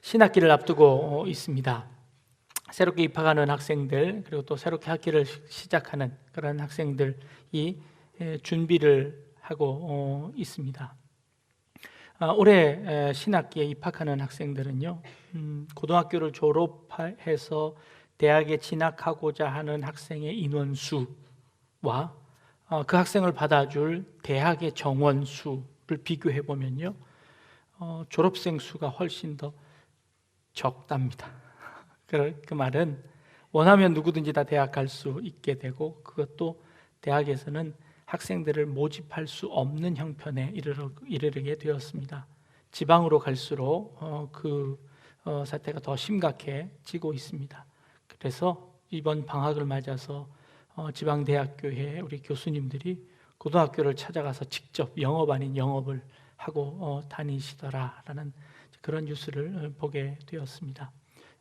신학기를 앞두고 있습니다. 새롭게 입학하는 학생들, 그리고 또 새롭게 학기를 시작하는 그런 학생들이 준비를 하고 있습니다. 올해 신학기에 입학하는 학생들은요, 고등학교를 졸업해서 대학에 진학하고자 하는 학생의 인원수와 그 학생을 받아줄 대학의 정원수를 비교해 보면요, 졸업생 수가 훨씬 더 적답니다. 그 말은 원하면 누구든지 다 대학 갈 수 있게 되고, 그것도 대학에서는 학생들을 모집할 수 없는 형편에 이르게 되었습니다. 지방으로 갈수록 그 사태가 더 심각해지고 있습니다. 그래서 이번 방학을 맞아서 지방대학교에 우리 교수님들이 고등학교를 찾아가서 직접 영업 아닌 영업을 하고 다니시더라라는 그런 뉴스를 보게 되었습니다.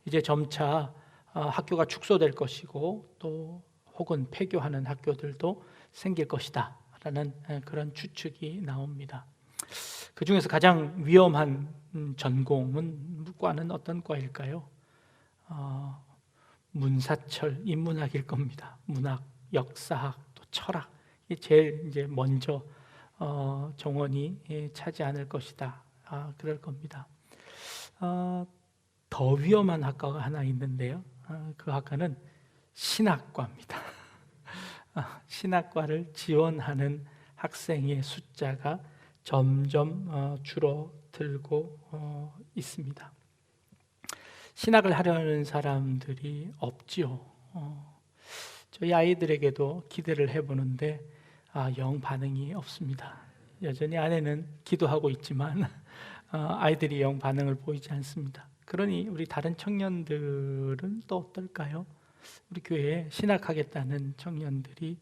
이제 점차 학교가 축소될 것이고, 또 혹은 폐교하는 학교들도 생길 것이다 라는 그런 추측이 나옵니다. 그 중에서 가장 위험한 과는 어떤 과일까요? 문사철, 인문학일 겁니다. 문학, 역사학, 또 철학, 이게 제일 이제 먼저 정원이 차지 않을 것이다, 그럴 겁니다. 더 위험한 학과가 하나 있는데요, 그 학과는 신학과입니다. 신학과를 지원하는 학생의 숫자가 점점 줄어들고 있습니다. 신학을 하려는 사람들이 없지요. 저희 아이들에게도 기대를 해보는데 영 반응이 없습니다. 여전히 아내는 기도하고 있지만 아이들이 영 반응을 보이지 않습니다. 그러니 우리 다른 청년들은 또 어떨까요? 우리 교회에 신학하겠다는 청년들이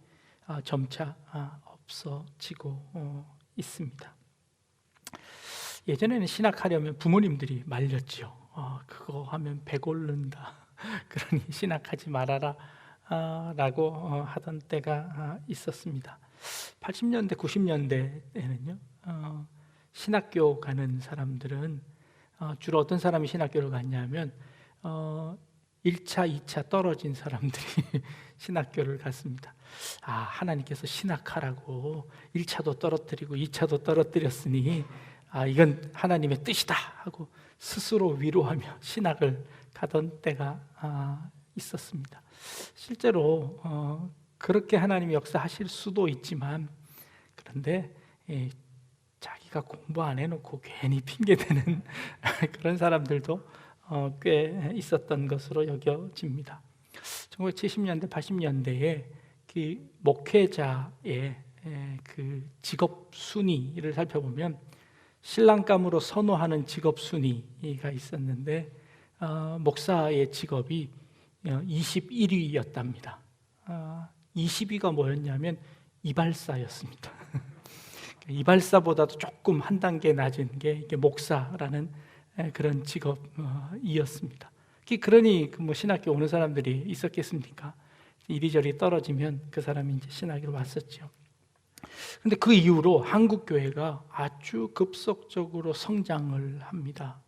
점차 없어지고 있습니다. 예전에는 신학하려면 부모님들이 말렸죠. 그거 하면 배 고른다. 그러니 신학하지 말아라 라고 하던 때가 있었습니다. 80년대, 90년대에는요, 신학교 가는 사람들은 주로 어떤 사람이 신학교를 갔냐면 1차, 2차 떨어진 사람들이 신학교를 갔습니다. 하나님께서 신학하라고 1차도 떨어뜨리고 2차도 떨어뜨렸으니 이건 하나님의 뜻이다 하고 스스로 위로하며 신학을 가던 때가 있었습니다. 실제로 그렇게 하나님이 역사하실 수도 있지만, 그런데 자기가 공부 안 해놓고 괜히 핑계대는 그런 사람들도 꽤 있었던 것으로 여겨집니다. 1970년대, 80년대에 그 목회자의 그 직업 순위를 살펴보면 신랑감으로 선호하는 직업 순위가 있었는데, 목사의 직업이 21위였답니다. 20위가 뭐였냐면 이발사였습니다. 이발사보다도 조금 한 단계 낮은 게 이게 목사라는 그런 직업이었습니다. 그러니 신학교 오는 사람들이 있었겠습니까? 이리저리 떨어지면 그 사람이 이제 신학교로 왔었죠. 그런데 그 이후로 한국 교회가 아주 급속적으로 성장을 합니다.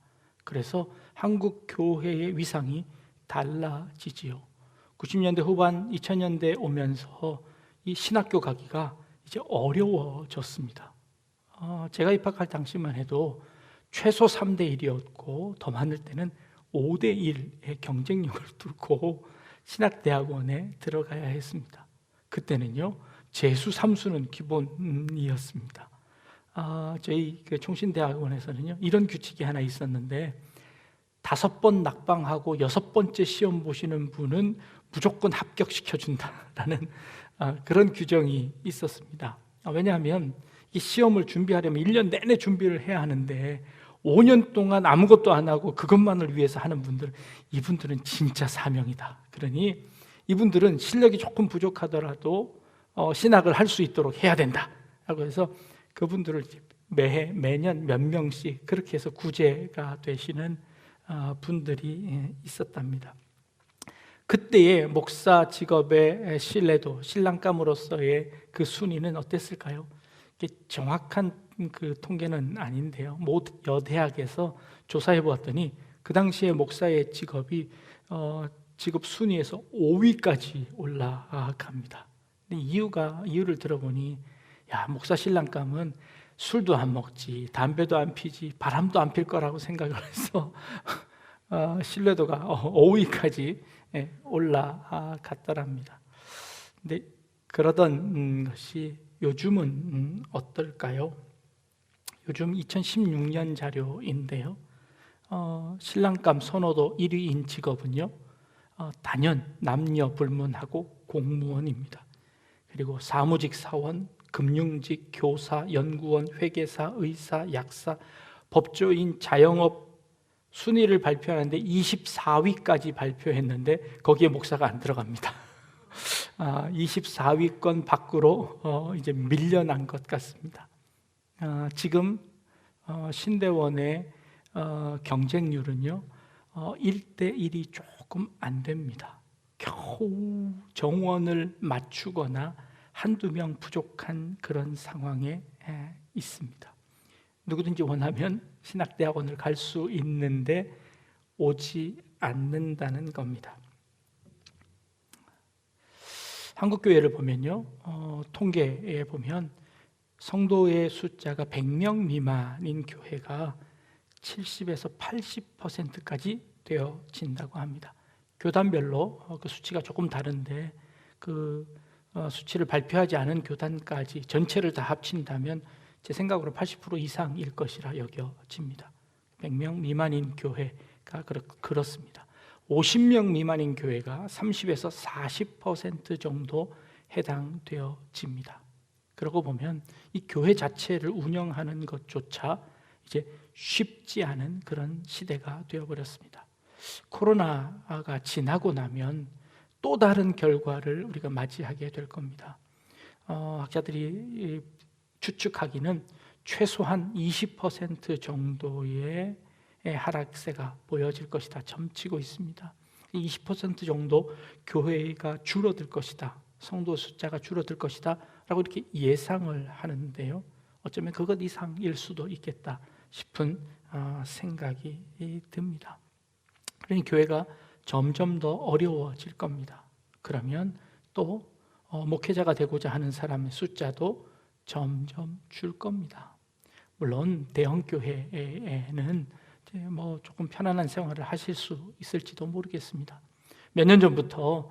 그래서 한국 교회의 위상이 달라지지요. 90년대 후반, 2000년대 오면서 이 신학교 가기가 이제 어려워졌습니다. 제가 입학할 당시만 해도 최소 3대 1이었고 더 많을 때는 5대 1의 경쟁력을 뚫고 신학대학원에 들어가야 했습니다. 그때는요, 재수 3수는 기본이었습니다. 저희 총신대학원에서는요, 이런 규칙이 하나 있었는데 5번 낙방하고 6번째 시험 보시는 분은 무조건 합격시켜준다라는 그런 규정이 있었습니다. 왜냐하면 이 시험을 준비하려면 1년 내내 준비를 해야 하는데 5년 동안 아무것도 안 하고 그것만을 위해서 하는 이분들은 진짜 사명이다. 그러니 이분들은 실력이 조금 부족하더라도 신학을 할 수 있도록 해야 된다 라고 해서 그분들을 매년 몇 명씩 그렇게 해서 구제가 되시는 분들이 있었답니다. 그때의 목사 직업의 신뢰도, 신랑감으로서의 그 순위는 어땠을까요? 정확한 그 통계는 아닌데요, 여대학에서 조사해 보았더니 그 당시에 목사의 직업이 직업 순위에서 5위까지 올라갑니다. 근데 이유를 들어보니, 야, 목사 신랑감은 술도 안 먹지, 담배도 안 피지, 바람도 안 필 거라고 생각을 해서 신뢰도가 5위까지 올라갔더랍니다. 근데 그러던 것이 요즘은 어떨까요? 요즘 2016년 자료인데요. 신랑감 선호도 1위인 직업은요, 단연 남녀 불문하고 공무원입니다. 그리고 사무직 사원, 금융직, 교사, 연구원, 회계사, 의사, 약사, 법조인, 자영업 순위를 발표하는데 24위까지 발표했는데 거기에 목사가 안 들어갑니다. 24위권 밖으로 이제 밀려난 것 같습니다. 지금 신대원의 경쟁률은요, 1대1이 조금 안 됩니다. 겨우 정원을 맞추거나 한두 명 부족한 그런 상황에 있습니다. 누구든지 원하면 신학대학원을 갈 수 있는데 오지 않는다는 겁니다. 한국교회를 보면요, 통계에 보면 성도의 숫자가 100명 미만인 교회가 70에서 80%까지 되어진다고 합니다. 교단별로 그 수치가 조금 다른데 그 수치를 발표하지 않은 교단까지 전체를 다 합친다면 제 생각으로 80% 이상일 것이라 여겨집니다. 100명 미만인 교회가 그렇습니다. 50명 미만인 교회가 30에서 40% 정도 해당되어집니다. 그러고 보면 이 교회 자체를 운영하는 것조차 이제 쉽지 않은 그런 시대가 되어버렸습니다. 코로나가 지나고 나면 또 다른 결과를 우리가 맞이하게 될 겁니다. 학자들이 추측하기는 최소한 20% 정도의 하락세가 보여질 것이다 점치고 있습니다. 20% 정도 교회가 줄어들 것이다, 성도 숫자가 줄어들 것이다 라고 이렇게 예상을 하는데요, 어쩌면 그것 이상일 수도 있겠다 싶은 생각이 듭니다. 그러니 교회가 점점 더 어려워질 겁니다. 그러면 또 목회자가 되고자 하는 사람의 숫자도 점점 줄 겁니다. 물론 대형 교회에는 뭐 조금 편안한 생활을 하실 수 있을지도 모르겠습니다. 몇 년 전부터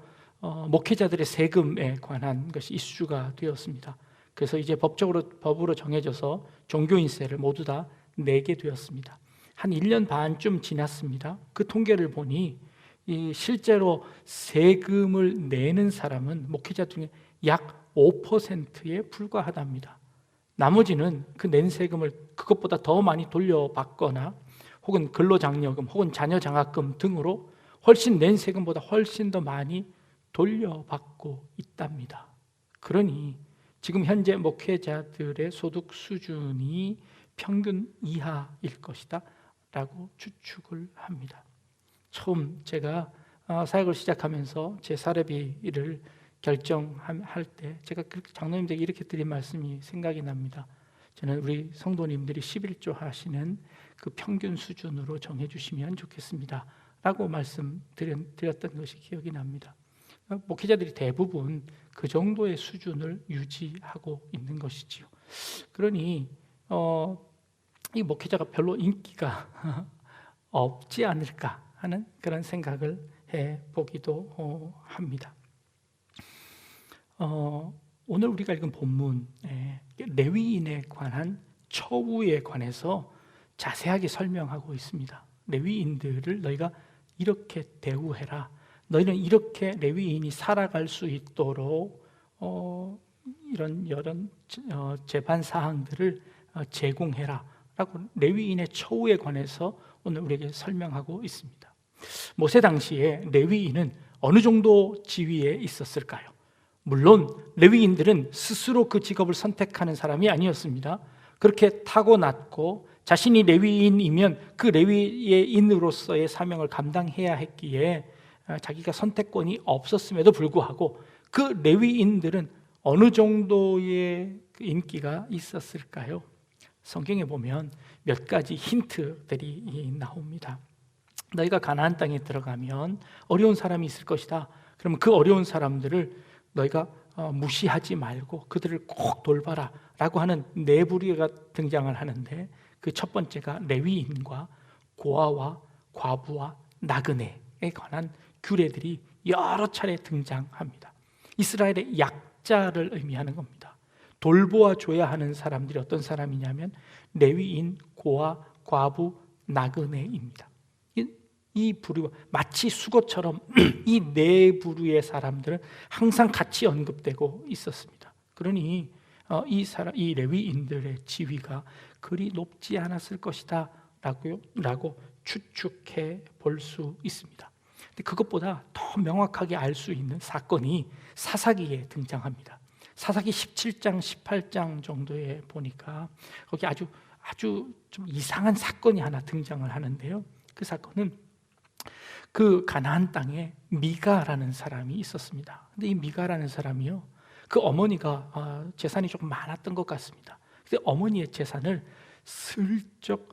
목회자들의 세금에 관한 것이 이슈가 되었습니다. 그래서 이제 법으로 정해져서 종교인세를 모두 다 내게 되었습니다. 한 1년 반쯤 지났습니다. 그 통계를 보니 실제로 세금을 내는 사람은 목회자 중에 약 5%에 불과하답니다. 나머지는 그 낸 세금을 그것보다 더 많이 돌려받거나 혹은 근로장려금 혹은 자녀장학금 등으로 훨씬 낸 세금보다 훨씬 더 많이 돌려받고 있답니다. 그러니 지금 현재 목회자들의 소득 수준이 평균 이하일 것이다 라고 추측을 합니다. 처음 제가 사역을 시작하면서 제 사례비를 결정할 때 제가 장로님들에게 이렇게 드린 말씀이 생각이 납니다. 저는 우리 성도님들이 11조 하시는 그 평균 수준으로 정해주시면 좋겠습니다 라고 말씀드렸던 것이 기억이 납니다. 목회자들이 대부분 그 정도의 수준을 유지하고 있는 것이지요. 그러니 이 목회자가 별로 인기가 없지 않을까 하는 그런 생각을 해보기도 합니다. 오늘 우리가 읽은 본문에 레위인에 관한 처우에 관해서 자세하게 설명하고 있습니다. 레위인들을 너희가 이렇게 대우해라, 너희는 이렇게 레위인이 살아갈 수 있도록 이런 재반 사항들을 제공해라 라고 레위인의 처우에 관해서 오늘 우리에게 설명하고 있습니다. 모세 당시에 레위인은 어느 정도 지위에 있었을까요? 물론 레위인들은 스스로 그 직업을 선택하는 사람이 아니었습니다. 그렇게 타고났고 자신이 레위인이면 그 레위인으로서의 사명을 감당해야 했기에 자기가 선택권이 없었음에도 불구하고 그 레위인들은 어느 정도의 인기가 있었을까요? 성경에 보면 몇 가지 힌트들이 나옵니다. 너희가 가나안 땅에 들어가면 어려운 사람이 있을 것이다. 그러면 그 어려운 사람들을 너희가 무시하지 말고 그들을 꼭 돌봐라 라고 하는 네 부류가 등장을 하는데, 그 첫 번째가 레위인과 고아와 과부와 나그네에 관한 규례들이 여러 차례 등장합니다. 이스라엘의 약자를 의미하는 겁니다. 돌보아줘야 하는 사람들이 어떤 사람이냐면 레위인, 고아, 과부, 나그네입니다. 이 부류, 마치 수거처럼 이 네 부류의 사람들은 항상 같이 언급되고 있었습니다. 그러니 이 레위인들의 지위가 그리 높지 않았을 것이다 라고 추측해 볼 수 있습니다. 근데 그것보다 더 명확하게 알 수 있는 사건이 사사기에 등장합니다. 사사기 17장, 18장 정도에 보니까 거기 아주 좀 이상한 사건이 하나 등장을 하는데요. 그 사건은 그 가나안 땅에 미가라는 사람이 있었습니다. 근데 이 미가라는 사람이요, 그 어머니가 재산이 조금 많았던 것 같습니다. 근데 어머니의 재산을 슬쩍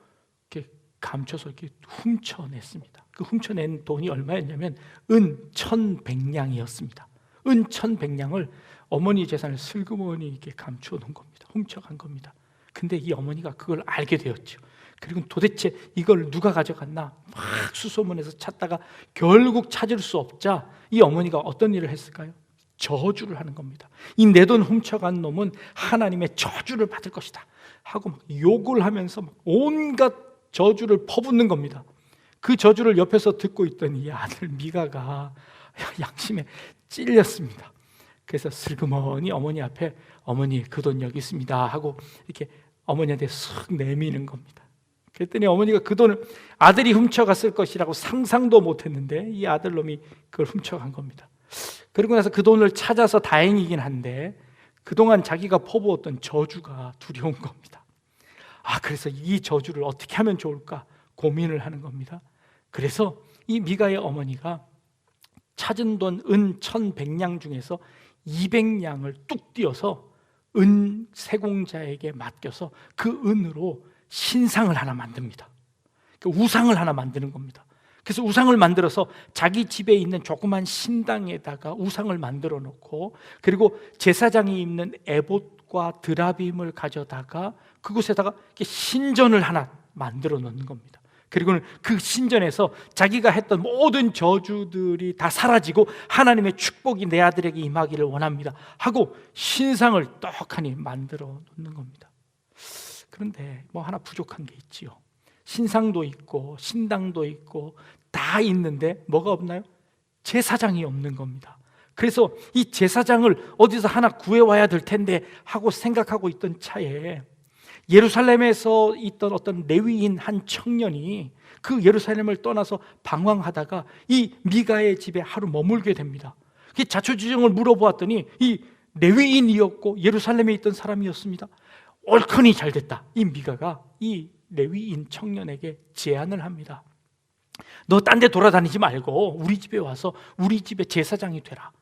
이렇게 감춰서 이렇게 훔쳐냈습니다. 그 훔쳐낸 돈이 얼마였냐면 은 1,100냥이었습니다. 은 1,100냥을 어머니 재산을 슬그머니 이렇게 감춰 놓은 겁니다. 훔쳐간 겁니다. 근데 이 어머니가 그걸 알게 되었죠. 그리고 도대체 이걸 누가 가져갔나 막 수소문해서 찾다가 결국 찾을 수 없자 이 어머니가 어떤 일을 했을까요? 저주를 하는 겁니다. 이 내 돈 훔쳐간 놈은 하나님의 저주를 받을 것이다 하고 막 욕을 하면서 막 온갖 저주를 퍼붓는 겁니다. 그 저주를 옆에서 듣고 있던 이 아들 미가가 양심에 찔렸습니다. 그래서 슬그머니 어머니 앞에 어머니 그 돈 여기 있습니다 하고 이렇게 어머니한테 쓱 내미는 겁니다. 그랬더니 어머니가 그 돈을 아들이 훔쳐갔을 것이라고 상상도 못했는데 이 아들놈이 그걸 훔쳐간 겁니다. 그리고 나서 그 돈을 찾아서 다행이긴 한데 그동안 자기가 퍼부었던 저주가 두려운 겁니다. 그래서 이 저주를 어떻게 하면 좋을까 고민을 하는 겁니다. 그래서 이 미가의 어머니가 찾은 돈 은 1,100냥 중에서 200냥을 뚝 띄어서 은 세공자에게 맡겨서 그 은으로 신상을 하나 만듭니다. 우상을 하나 만드는 겁니다. 그래서 우상을 만들어서 자기 집에 있는 조그만 신당에다가 우상을 만들어 놓고, 그리고 제사장이 입는 에봇과 드라빔을 가져다가 그곳에다가 신전을 하나 만들어 놓는 겁니다. 그리고는 그 신전에서 자기가 했던 모든 저주들이 다 사라지고 하나님의 축복이 내 아들에게 임하기를 원합니다 하고 신상을 떡하니 만들어 놓는 겁니다. 그런데 뭐 하나 부족한 게 있지요. 신상도 있고 신당도 있고 다 있는데 뭐가 없나요? 제사장이 없는 겁니다. 그래서 이 제사장을 어디서 하나 구해와야 될 텐데 하고 생각하고 있던 차에 예루살렘에서 있던 어떤 레위인 한 청년이 그 예루살렘을 떠나서 방황하다가 이 미가의 집에 하루 머물게 됩니다. 자초지종을 물어보았더니 이 레위인이었고 예루살렘에 있던 사람이었습니다. 옳거니 잘 됐다. 이 미가가 이 레위인 청년에게 제안을 합니다. 너 딴 데 돌아다니지 말고 우리 집에 와서 우리 집의 제사장이 되라.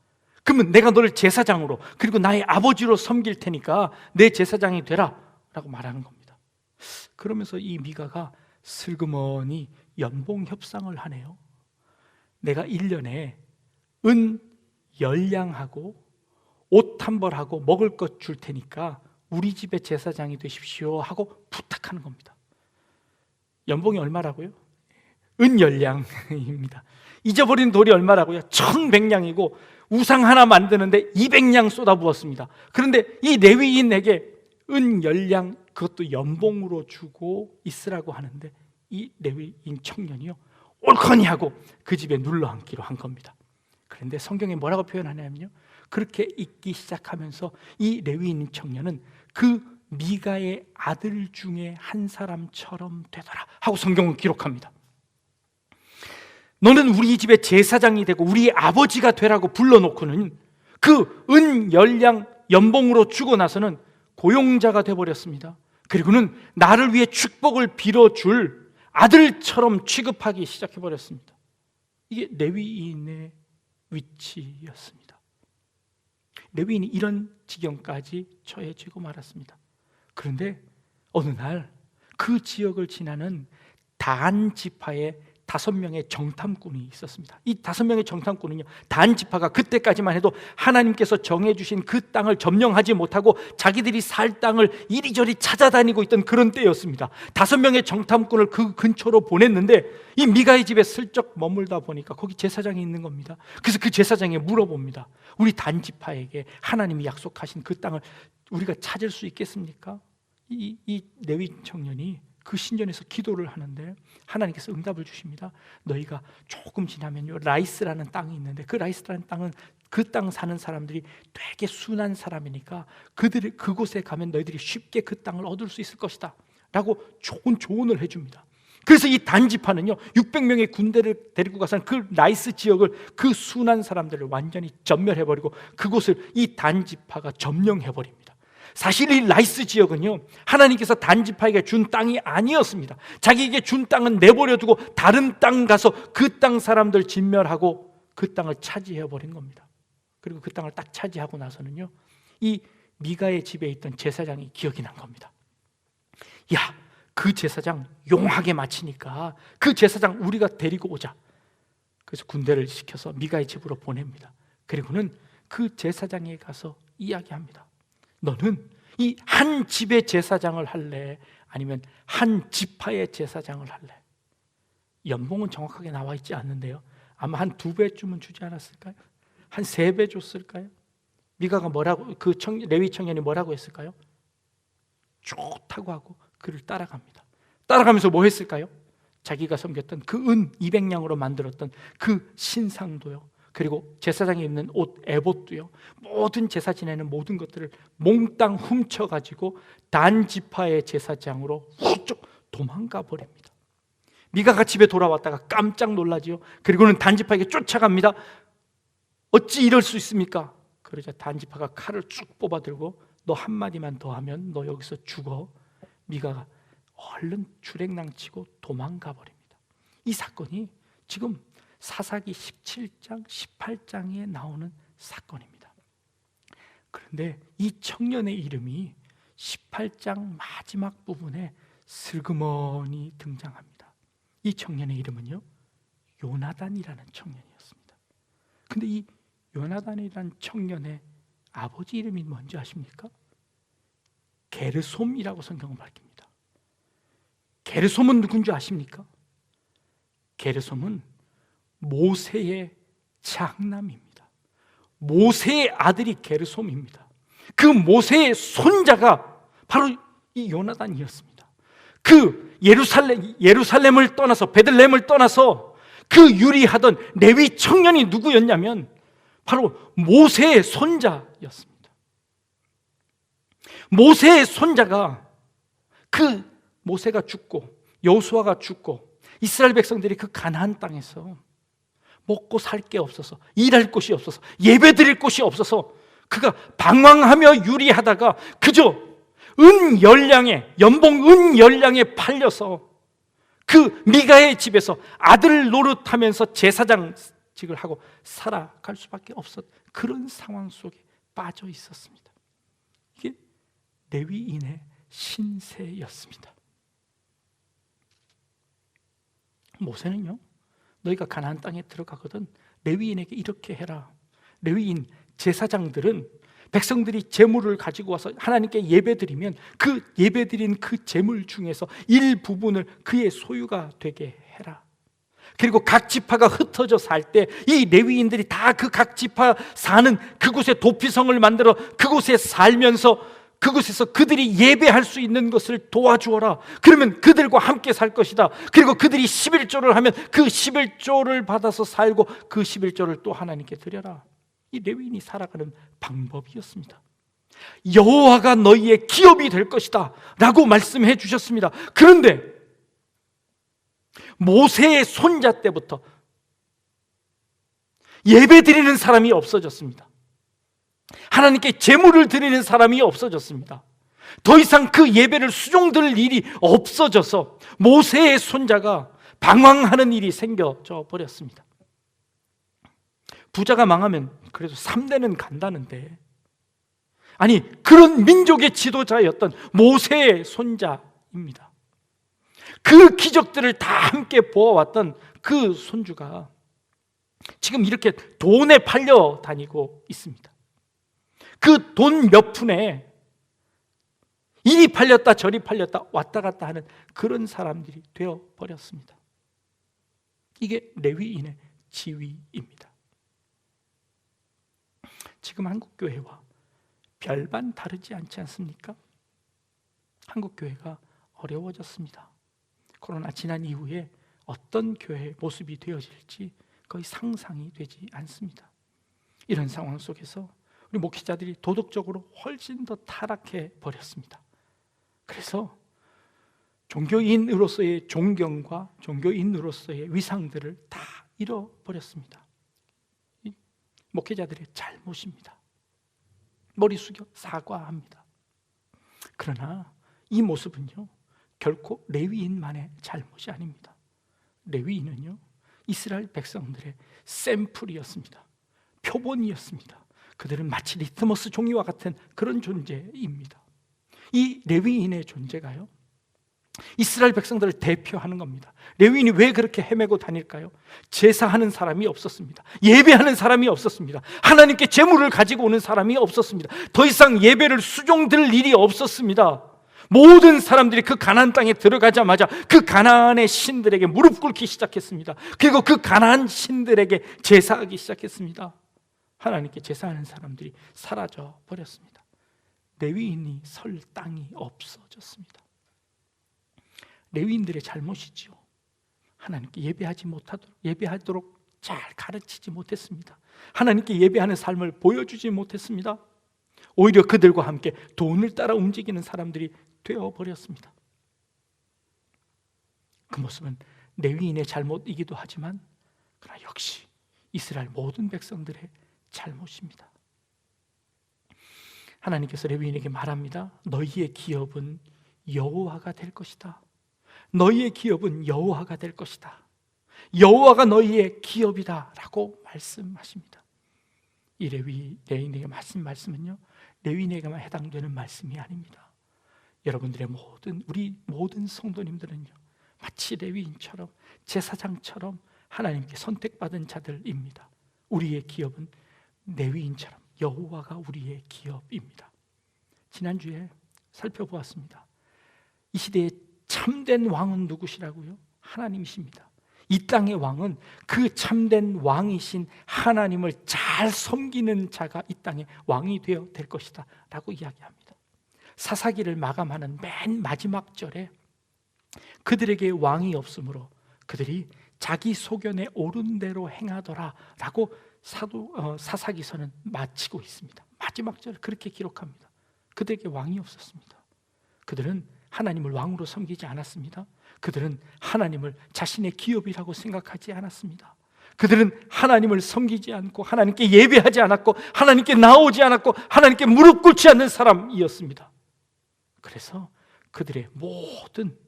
그러면 내가 너를 제사장으로 그리고 나의 아버지로 섬길 테니까 내 제사장이 되라 라고 말하는 겁니다. 그러면서 이 미가가 슬그머니 연봉 협상을 하네요. 내가 1년에 은 10냥하고 옷 한 벌하고 먹을 것 줄 테니까 우리 집의 제사장이 되십시오 하고 부탁하는 겁니다. 연봉이 얼마라고요? 은 10냥입니다. 잊어버린 돌이 얼마라고요? 1,100냥이고 우상 하나 만드는데 200냥 쏟아부었습니다. 그런데 이 레위인에게 은 10냥 그것도 연봉으로 주고 있으라고 하는데 이 레위인 청년이요 옳거니 하고 그 집에 눌러앉기로 한 겁니다. 그런데 성경에 뭐라고 표현하냐면요, 그렇게 있기 시작하면서 이 레위인 청년은 그 미가의 아들 중에 한 사람처럼 되더라 하고 성경은 기록합니다. 너는 우리 집의 제사장이 되고 우리의 아버지가 되라고 불러놓고는 그 은 10냥 연봉으로 주고 나서는 고용자가 되어버렸습니다. 그리고는 나를 위해 축복을 빌어줄 아들처럼 취급하기 시작해버렸습니다. 이게 레위인의 위치였습니다. 레위인이 이런 지경까지 처해지고 말았습니다. 그런데 어느 날 그 지역을 지나는 단 지파의 5명의 정탐꾼이 있었습니다. 이 5명의 정탐꾼은요, 단 지파가 그때까지만 해도 하나님께서 정해주신 그 땅을 점령하지 못하고 자기들이 살 땅을 이리저리 찾아다니고 있던 그런 때였습니다. 5명의 정탐꾼을 그 근처로 보냈는데 이 미가의 집에 슬쩍 머물다 보니까 거기 제사장이 있는 겁니다. 그래서 그 제사장이 물어봅니다. 우리 단 지파에게 하나님이 약속하신 그 땅을 우리가 찾을 수 있겠습니까? 이 레위 청년이 그 신전에서 기도를 하는데 하나님께서 응답을 주십니다. 너희가 조금 지나면요, 라이스라는 땅이 있는데 그 라이스라는 땅은 그 땅 사는 사람들이 되게 순한 사람이니까 그곳에 가면 너희들이 쉽게 그 땅을 얻을 수 있을 것이다 라고 좋은 조언을 해줍니다. 그래서 이 단지파는요, 600명의 군대를 데리고 가서 그 라이스 지역을, 그 순한 사람들을 완전히 전멸해버리고 그곳을 이 단지파가 점령해버립니다. 사실 이 라이스 지역은요, 하나님께서 단지파에게 준 땅이 아니었습니다. 자기에게 준 땅은 내버려 두고 다른 땅 가서 그 땅 사람들 진멸하고 그 땅을 차지해버린 겁니다. 그리고 그 땅을 딱 차지하고 나서는요, 이 미가의 집에 있던 제사장이 기억이 난 겁니다. 야, 그 제사장 용하게 마치니까 그 제사장 우리가 데리고 오자. 그래서 군대를 시켜서 미가의 집으로 보냅니다. 그리고는 그 제사장에 가서 이야기합니다. 너는 이 한 집의 제사장을 할래? 아니면 한 지파의 제사장을 할래? 연봉은 정확하게 나와 있지 않는데요, 아마 한 2배쯤은 주지 않았을까요? 한 3배 줬을까요? 미가가 뭐라고, 그 레위 청년이 뭐라고 했을까요? 좋다고 하고 그를 따라갑니다. 따라가면서 뭐 했을까요? 자기가 섬겼던 그 은 200냥으로 만들었던 그 신상도요, 그리고 제사장이 입는 옷 에봇도요, 모든 제사 지내는 모든 것들을 몽땅 훔쳐가지고 단 지파의 제사장으로 훌쩍 도망가 버립니다. 미가가 집에 돌아왔다가 깜짝 놀라지요. 그리고는 단 지파에게 쫓아갑니다. 어찌 이럴 수 있습니까? 그러자 단 지파가 칼을 쭉 뽑아들고 너 한마디만 더 하면 너 여기서 죽어. 미가가 얼른 주랭랑치고 도망가 버립니다. 이 사건이 지금 사사기 17장, 18장에 나오는 사건입니다. 그런데 이 청년의 이름이 18장 마지막 부분에 슬그머니 등장합니다. 이 청년의 이름은요, 요나단이라는 청년이었습니다. 근데 이 요나단이라는 청년의 아버지 이름이 뭔지 아십니까? 게르솜이라고 성경은 밝힙니다. 게르솜은 누군지 아십니까? 게르솜은 모세의 장남입니다. 모세의 아들이 게르솜입니다. 그 모세의 손자가 바로 이 요나단이었습니다. 그 예루살렘을 떠나서, 베들레헴을 떠나서 그 유리하던 레위 청년이 누구였냐면 바로 모세의 손자였습니다. 모세의 손자가, 그 모세가 죽고 여호수아가 죽고 이스라엘 백성들이 그 가나안 땅에서 먹고 살 게 없어서, 일할 곳이 없어서, 예배 드릴 곳이 없어서 그가 방황하며 유리하다가 그저 연봉 은 10냥에 팔려서 그 미가의 집에서 아들 노릇하면서 제사장직을 하고 살아갈 수밖에 없었, 그런 상황 속에 빠져 있었습니다. 이게 레위인의 신세였습니다. 모세는요, 너희가 가나안 땅에 들어가거든 레위인에게 이렇게 해라. 레위인 제사장들은 백성들이 제물을 가지고 와서 하나님께 예배드리면 그 예배드린 그 제물 중에서 일부분을 그의 소유가 되게 해라. 그리고 각 지파가 흩어져 살 때 이 레위인들이 다 그 각 지파 사는 그곳에 도피성을 만들어 그곳에 살면서 그곳에서 그들이 예배할 수 있는 것을 도와주어라. 그러면 그들과 함께 살 것이다. 그리고 그들이 11조를 하면 그 11조를 받아서 살고 그 11조를 또 하나님께 드려라. 이 레위인이 살아가는 방법이었습니다. 여호와가 너희의 기업이 될 것이다 라고 말씀해 주셨습니다. 그런데 모세의 손자 때부터 예배 드리는 사람이 없어졌습니다. 하나님께 제물을 드리는 사람이 없어졌습니다. 더 이상 그 예배를 수종들 일이 없어져서 모세의 손자가 방황하는 일이 생겨져 버렸습니다. 부자가 망하면 그래도 3대는 간다는데, 아니 그런 민족의 지도자였던 모세의 손자입니다. 그 기적들을 다 함께 보아왔던 그 손주가 지금 이렇게 돈에 팔려 다니고 있습니다. 그 돈 몇 푼에 이리 팔렸다 저리 팔렸다 왔다 갔다 하는 그런 사람들이 되어 버렸습니다. 이게 레위인의 지위입니다. 지금 한국교회와 별반 다르지 않지 않습니까? 한국교회가 어려워졌습니다. 코로나 지난 이후에 어떤 교회의 모습이 되어질지 거의 상상이 되지 않습니다. 이런 상황 속에서 우리 목회자들이 도덕적으로 훨씬 더 타락해 버렸습니다. 그래서 종교인으로서의 존경과 종교인으로서의 위상들을 다 잃어버렸습니다. 목회자들의 잘못입니다. 머리 숙여 사과합니다. 그러나 이 모습은요, 결코 레위인만의 잘못이 아닙니다. 레위인은요, 이스라엘 백성들의 샘플이었습니다. 표본이었습니다. 그들은 마치 리트머스 종이와 같은 그런 존재입니다. 이 레위인의 존재가요, 이스라엘 백성들을 대표하는 겁니다. 레위인이 왜 그렇게 헤매고 다닐까요? 제사하는 사람이 없었습니다. 예배하는 사람이 없었습니다. 하나님께 제물을 가지고 오는 사람이 없었습니다. 더 이상 예배를 수종들 일이 없었습니다. 모든 사람들이 그 가나안 땅에 들어가자마자 그 가나안의 신들에게 무릎 꿇기 시작했습니다. 그리고 그 가나안 신들에게 제사하기 시작했습니다. 하나님께 제사하는 사람들이 사라져 버렸습니다. 레위인이 설 땅이 없어졌습니다. 레위인들의 잘못이지요. 하나님께 예배하도록 잘 가르치지 못했습니다. 하나님께 예배하는 삶을 보여주지 못했습니다. 오히려 그들과 함께 돈을 따라 움직이는 사람들이 되어버렸습니다. 그 모습은 레위인의 잘못이기도 하지만 그러나 역시 이스라엘 모든 백성들의 잘못입니다. 하나님께서 레위인에게 말합니다. 너희의 기업은 여호와가 될 것이다. 너희의 기업은 여호와가 될 것이다. 여호와가 너희의 기업이다 라고 말씀하십니다. 이 레위인에게 말씀은요, 레위인에게만 해당되는 말씀이 아닙니다. 여러분들의 우리 모든 성도님들은요, 마치 레위인처럼 제사장처럼 하나님께 선택받은 자들입니다. 우리의 기업은 레위인처럼 여호와가 우리의 기업입니다. 지난주에 살펴보았습니다. 이 시대의 참된 왕은 누구시라고요? 하나님이십니다. 이 땅의 왕은 그 참된 왕이신 하나님을 잘 섬기는 자가 이 땅의 왕이 되어 될 것이다 라고 이야기합니다. 사사기를 마감하는 맨 마지막 절에 그들에게 왕이 없으므로 그들이 자기 소견에 옳은 대로 행하더라 라고 사사기서는 마치고 있습니다. 마지막 절 그렇게 기록합니다. 그들에게 왕이 없었습니다. 그들은 하나님을 왕으로 섬기지 않았습니다. 그들은 하나님을 자신의 기업이라고 생각하지 않았습니다. 그들은 하나님을 섬기지 않고 하나님께 예배하지 않았고 하나님께 나오지 않았고 하나님께 무릎 꿇지 않는 사람이었습니다. 그래서 그들의 모든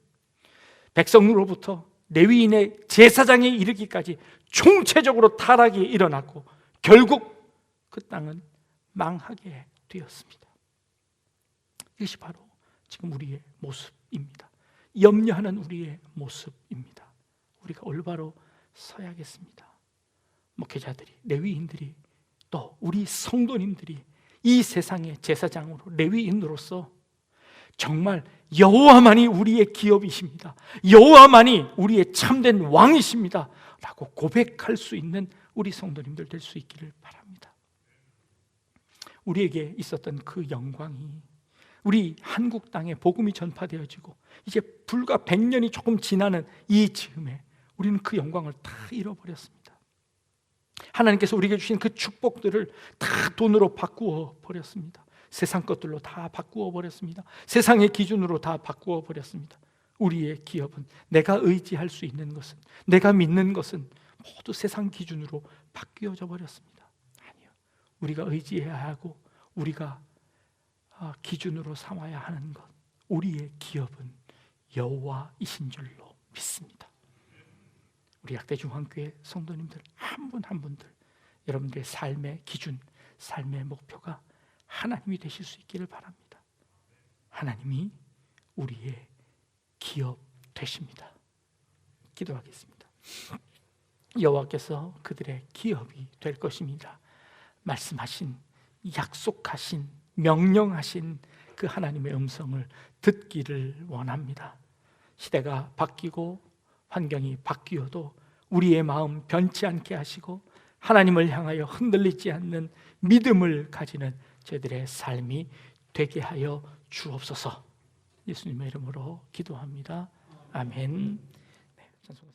백성으로부터 레위인의 제사장에 이르기까지 총체적으로 타락이 일어났고 결국 그 땅은 망하게 되었습니다. 이것이 바로 지금 우리의 모습입니다. 염려하는 우리의 모습입니다. 우리가 올바로 서야겠습니다. 목회자들이, 레위인들이, 또 우리 성도님들이 이 세상의 제사장으로, 레위인으로서 정말 여호와만이 우리의 기업이십니다. 여호와만이 우리의 참된 왕이십니다 라고 고백할 수 있는 우리 성도님들 될 수 있기를 바랍니다. 우리에게 있었던 그 영광이 우리 한국 땅에 복음이 전파되어지고 이제 불과 100년이 조금 지나는 이 즈음에 우리는 그 영광을 다 잃어버렸습니다. 하나님께서 우리에게 주신 그 축복들을 다 돈으로 바꾸어 버렸습니다. 세상 것들로 다 바꾸어 버렸습니다. 세상의 기준으로 다 바꾸어 버렸습니다. 우리의 기업은, 내가 의지할 수 있는 것은, 내가 믿는 것은 모두 세상 기준으로 바뀌어져 버렸습니다. 아니요, 우리가 의지해야 하고 우리가 기준으로 삼아야 하는 것, 우리의 기업은 여호와이신 줄로 믿습니다. 우리 약대중앙교회 성도님들 한 분 한 분들, 여러분들의 삶의 기준, 삶의 목표가 하나님이 되실 수 있기를 바랍니다. 하나님이 우리의 기업 되십니다. 기도하겠습니다. 여호와께서 그들의 기업이 될 것입니다. 말씀하신, 약속하신, 명령하신 그 하나님의 음성을 듣기를 원합니다. 시대가 바뀌고 환경이 바뀌어도 우리의 마음 변치 않게 하시고 하나님을 향하여 흔들리지 않는 믿음을 가지는 저희들의 삶이 되게 하여 주옵소서. 예수님의 이름으로 기도합니다. 아멘. 네,